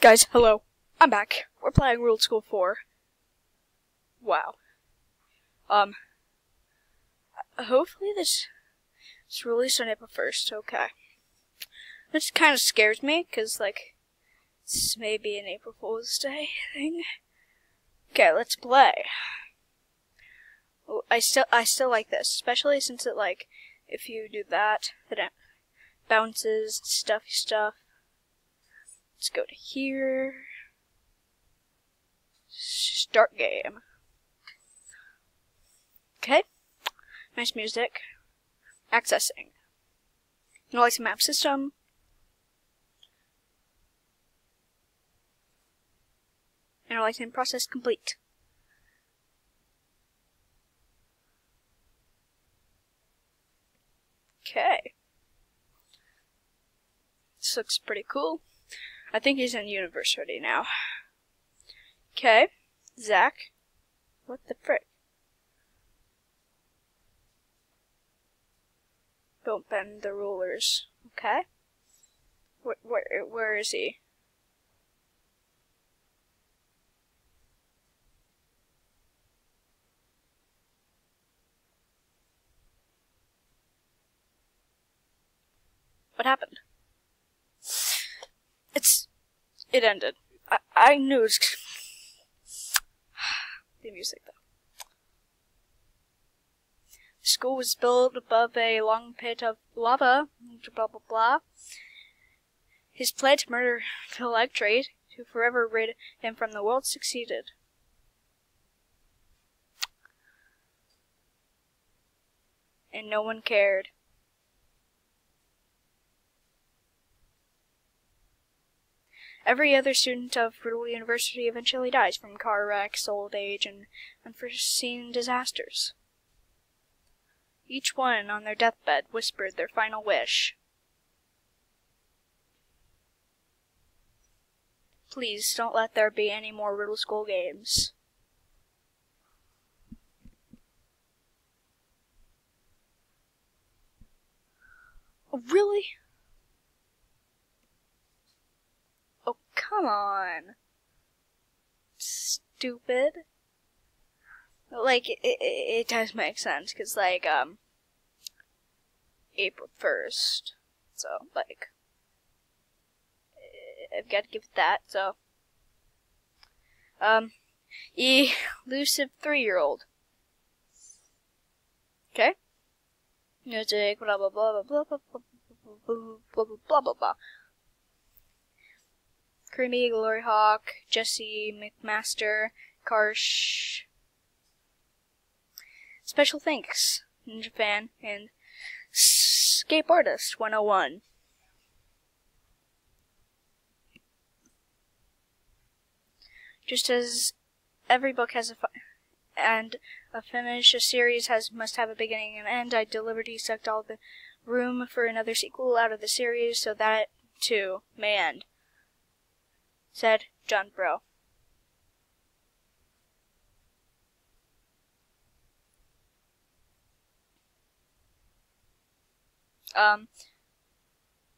Guys, hello. I'm back. We're playing Riddle School 4. Wow. Hopefully this is released on April 1st. Okay. This kind of scares me, because, like, this may be an April Fool's Day thing. Okay, let's play. I still like this, especially since it, like, if you do that, then it bounces, stuffy stuff. Let's go to here. Start game. Okay. Nice music. Accessing. Analyzing map system. Analyzing process complete. Okay. This looks pretty cool. I think he's in university now. Okay. Zach. What the frick? Don't bend the rulers. Okay. Where is he? What happened? It ended. I knew it was... The music, though. The school was built above a long pit of lava, blah blah blah. His plan to murder Phil Electrate, to forever rid him from the world, succeeded. And no one cared. Every other student of Riddle University eventually dies from car wrecks, old age, and unforeseen disasters. Each one, on their deathbed, whispered their final wish. Please don't let there be any more Riddle School games. Oh, really? Oh, come on. Stupid. Like, it does make sense, because, like, April 1st. So, like, I've got to give it that, so. Elusive 3-year-old. Okay? Music, blah blah blah blah blah blah blah blah blah blah blah. Creamy, Glory Hawk, Jesse, McMaster, Karsh. Special thanks, Ninja Fan, and Scape Artist 101. Just as every book has a finish, a series must have a beginning and end, I deliberately sucked all the room for another sequel out of the series so that, too, may end. Said John Bro. Um,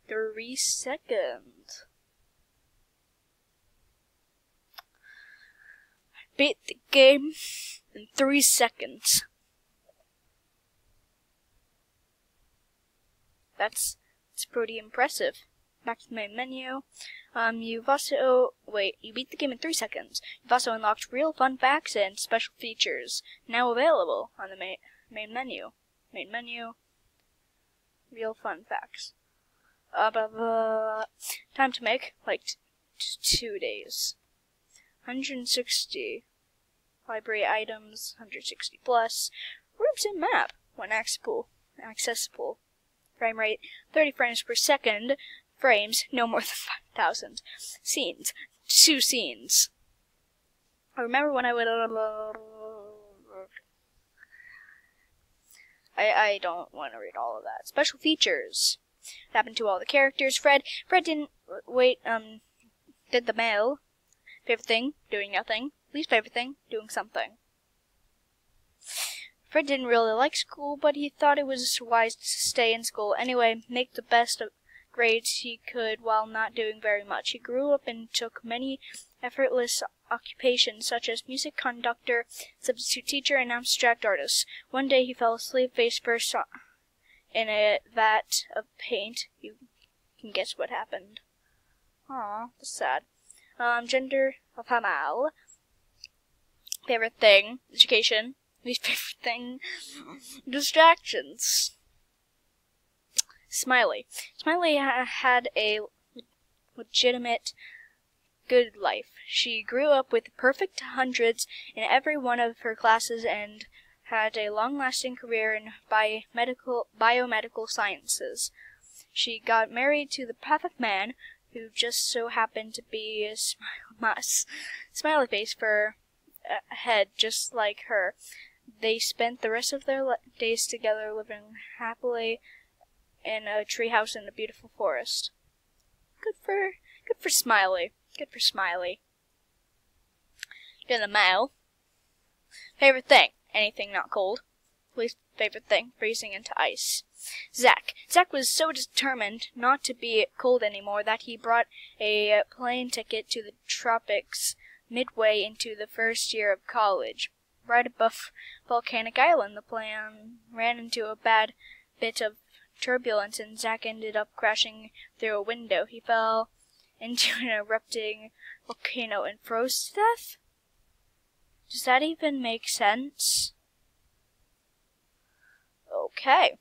3 seconds. Beat the game in 3 seconds. That's pretty impressive. Back to the main menu. You beat the game in 3 seconds. You've also unlocked real fun facts and special features, now available on the main menu. Main menu. Real fun facts. Time to make, like, 2 days. 160 library items, 160 plus. Rooms and map, when accessible. Frame rate, 30 frames per second. Frames, no more than 5,000. Scenes, 2 scenes. I remember when I went... I don't want to read all of that. Special features. It happened to all the characters. Fred didn't did the mail. Favorite thing, doing nothing. Least favorite thing, doing something. Fred didn't really like school, but he thought it was wise to stay in school anyway. Make the best of grades he could while not doing very much. He grew up and took many effortless occupations such as music conductor, substitute teacher, and abstract artist. One day he fell asleep face first in a vat of paint. You can guess what happened. Aw, that's sad. Gender of Hamal. Favorite thing, education. Least favorite thing, distractions. Smiley. Smiley had a legitimate good life. She grew up with perfect hundreds in every one of her classes and had a long-lasting career in biomedical sciences. She got married to the perfect man, who just so happened to be a smiley face for a head just like her. They spent the rest of their days together, living happily in a treehouse in a beautiful forest. Good for Smiley. Good for Smiley. In the mail. Favorite thing? Anything not cold. Least favorite thing? Freezing into ice. Zach. Zach was so determined not to be cold anymore that he bought a plane ticket to the tropics midway into the first year of college. Right above Volcanic Island, the plane ran into a bad bit of turbulence and Zach ended up crashing through a window. He fell into an erupting volcano and froze to death? Does that even make sense? Okay.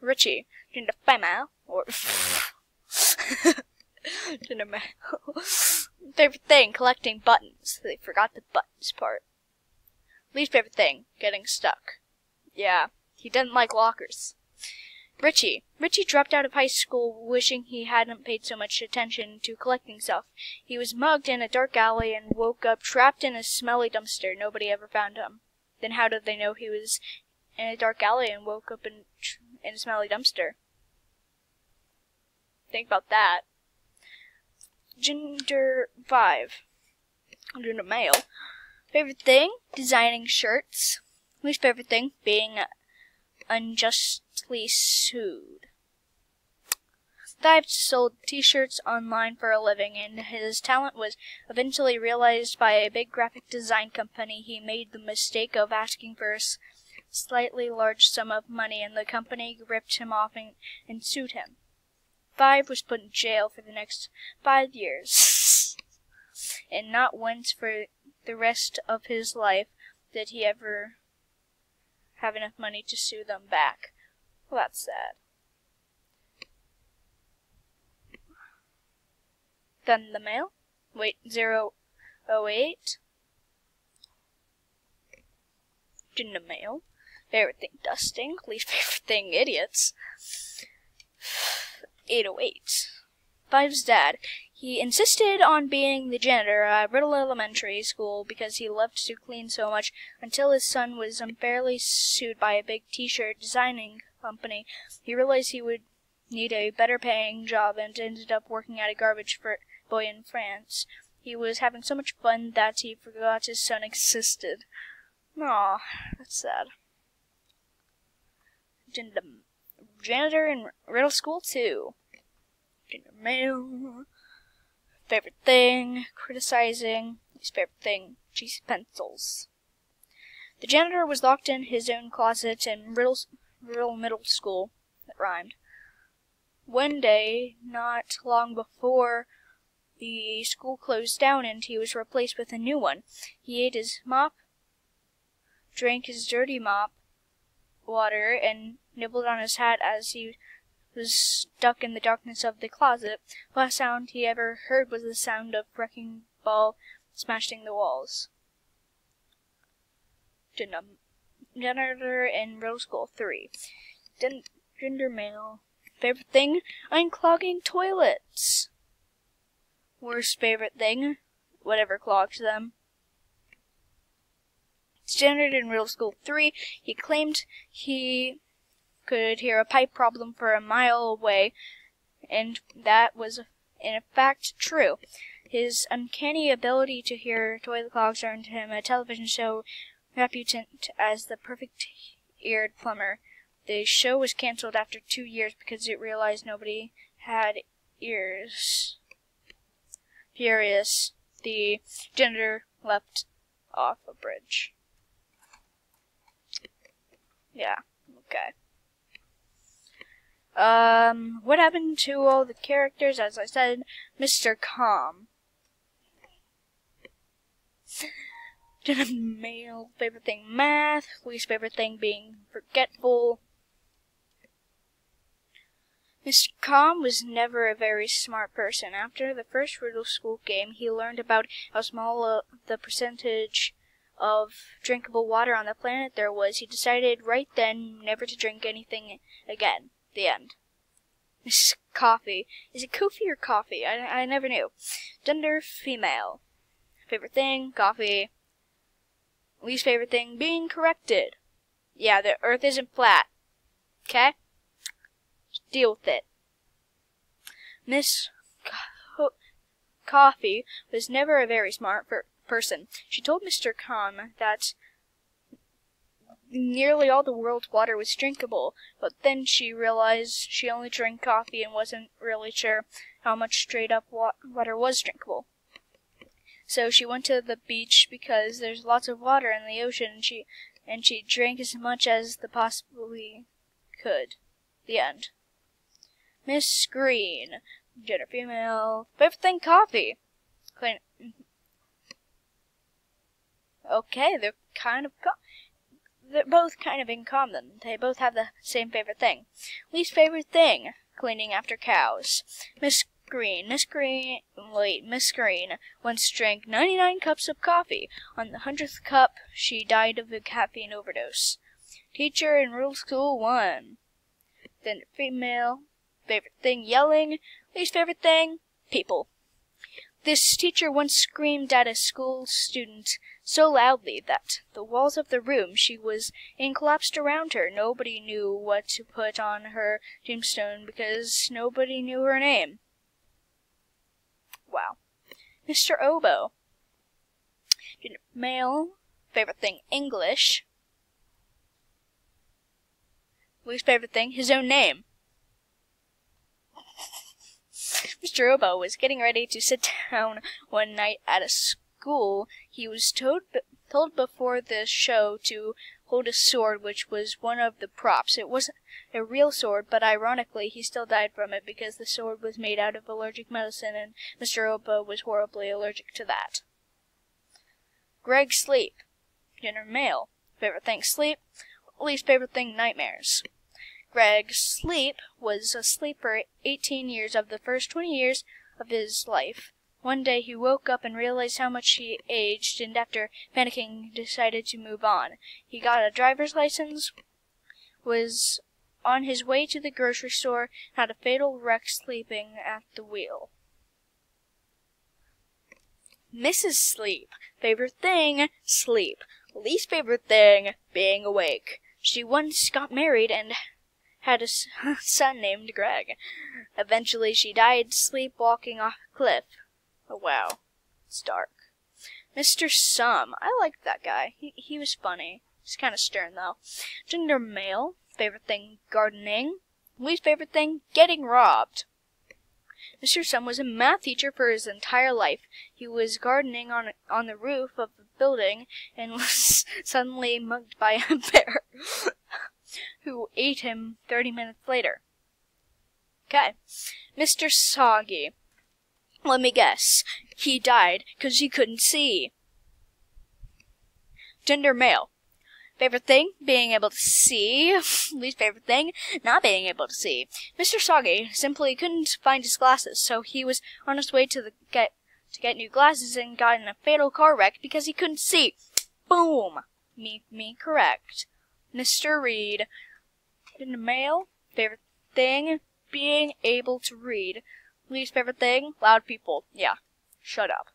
Richie, gender female, or gender male. Favorite thing, collecting buttons. They forgot the buttons part. Least favorite thing, getting stuck. Yeah, he didn't like lockers. Richie dropped out of high school wishing he hadn't paid so much attention to collecting stuff. He was mugged in a dark alley and woke up trapped in a smelly dumpster. Nobody ever found him. Then how did they know he was in a dark alley and woke up in a smelly dumpster? Think about that. Gender 5. Gender male. Favorite thing? Designing shirts. Least favorite thing? Being unjustly sued. Dive sold t-shirts online for a living, and his talent was eventually realized by a big graphic design company. He made the mistake of asking for a slightly large sum of money, and the company ripped him off and sued him. 5 was put in jail for the next 5 years. And not once for the rest of his life did he ever have enough money to sue them back. Well, that's sad. Then the mail. Wait, 008. In the mail. Favorite thing, dusting. Least favorite thing, idiots. 808. 5's dad. He insisted on being the janitor at Riddle Elementary School because he loved to clean so much until his son was unfairly sued by a big t-shirt designing company. He realized he would need a better paying job and ended up working at a garbage boy in France. He was having so much fun that he forgot his son existed. Aw, that's sad. Janitor in Riddle School 2. Gender male. Favorite thing, criticizing. Least favorite thing, cheese pencils. The janitor was locked in his own closet in Riddle Middle School. That rhymed. One day, not long before the school closed down and he was replaced with a new one, he ate his mop, drank his dirty mop water, and nibbled on his hat as he was stuck in the darkness of the closet. The last sound he ever heard was the sound of wrecking ball smashing the walls. Janitor in Riddle School 3. Gender male. Favorite thing? Unclogging toilets. Worst favorite thing? Whatever clogs them. Janitor in Riddle School 3. He claimed he could hear a pipe problem for a mile away, and that was in fact true. His uncanny ability to hear toilet clogs earned him a television show reputed as the perfect-eared plumber. The show was canceled after 2 years because it realized nobody had ears. Furious, the janitor leapt off a bridge. Yeah, okay. What happened to all the characters? As I said, Mr. Calm. Male favorite thing, math. Least favorite thing, being forgetful. Mr. Calm was never a very smart person. After the first Riddle School game, he learned about how small the percentage of drinkable water on the planet there was. He decided right then never to drink anything again. The end. Miss Coffee. Is it Kofi or coffee? I never knew. Gender, female. Favorite thing, coffee. Least favorite thing, being corrected. Yeah, the earth isn't flat. Okay? Deal with it. Miss Coffee was never a very smart person. She told Mr. Calm that nearly all the world's water was drinkable, but then she realized she only drank coffee and wasn't really sure how much straight-up water was drinkable. So she went to the beach because there's lots of water in the ocean, and she drank as much as the possibly could. The end. Miss Green, gender female, favorite thing, coffee. Okay, they're both kind of in common. They both have the same favorite thing. Least favorite thing, cleaning after cows. Miss Green once drank 99 cups of coffee. On the 100th cup, she died of a caffeine overdose. Teacher in Riddle School 1. Then female, favorite thing, yelling. Least favorite thing, people. This teacher once screamed at a school student so loudly that the walls of the room she was in collapsed around her. Nobody knew what to put on her tombstone because nobody knew her name. Wow. Mr. Oboe. Male. Favorite thing, English. Least favorite thing, his own name. Mr. Oboe was getting ready to sit down one night at a school. He was told before the show to hold a sword, which was one of the props. It wasn't a real sword, but ironically, he still died from it because the sword was made out of allergic medicine, and Mr. Oboe was horribly allergic to that. Greg Sleep. Gender male. Favorite thing, sleep. Least favorite thing, nightmares. Greg Sleep was asleep for 18 years of the first 20 years of his life. One day he woke up and realized how much he aged, and after panicking, decided to move on. He got a driver's license, was on his way to the grocery store, had a fatal wreck sleeping at the wheel. Mrs. Sleep. Favorite thing, sleep. Least favorite thing, being awake. She once got married and had a son named Greg. Eventually she died sleepwalking off a cliff. Oh wow, it's dark. Mr. Sum. I liked that guy. He was funny. He's kind of stern though. Gender male. Favorite thing, gardening. Least favorite thing, getting robbed. Mr. Sum was a math teacher for his entire life. He was gardening on the roof of a building and was suddenly mugged by a bear who ate him 30 minutes later. Okay. Mr. Soggy. Let me guess. He died because he couldn't see. Gender male. Favorite thing, being able to see. Least favorite thing, not being able to see. Mr. Soggy simply couldn't find his glasses, so he was on his way to get new glasses and got in a fatal car wreck because he couldn't see. Boom. Me correct. Mr. Reid. Gender male. Favorite thing, being able to read. Least favorite thing, loud people. Yeah, shut up.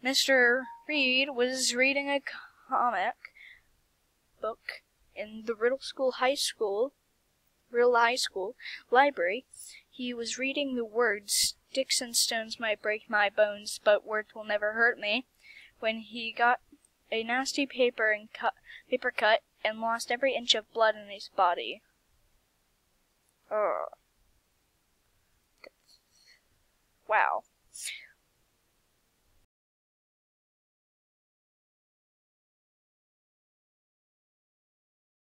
Mr. Reid was reading a comic book in the Riddle High School library. He was reading the words, "Sticks and stones might break my bones, but words will never hurt me," when he got a nasty paper cut and lost every inch of blood in his body. Ugh. Wow.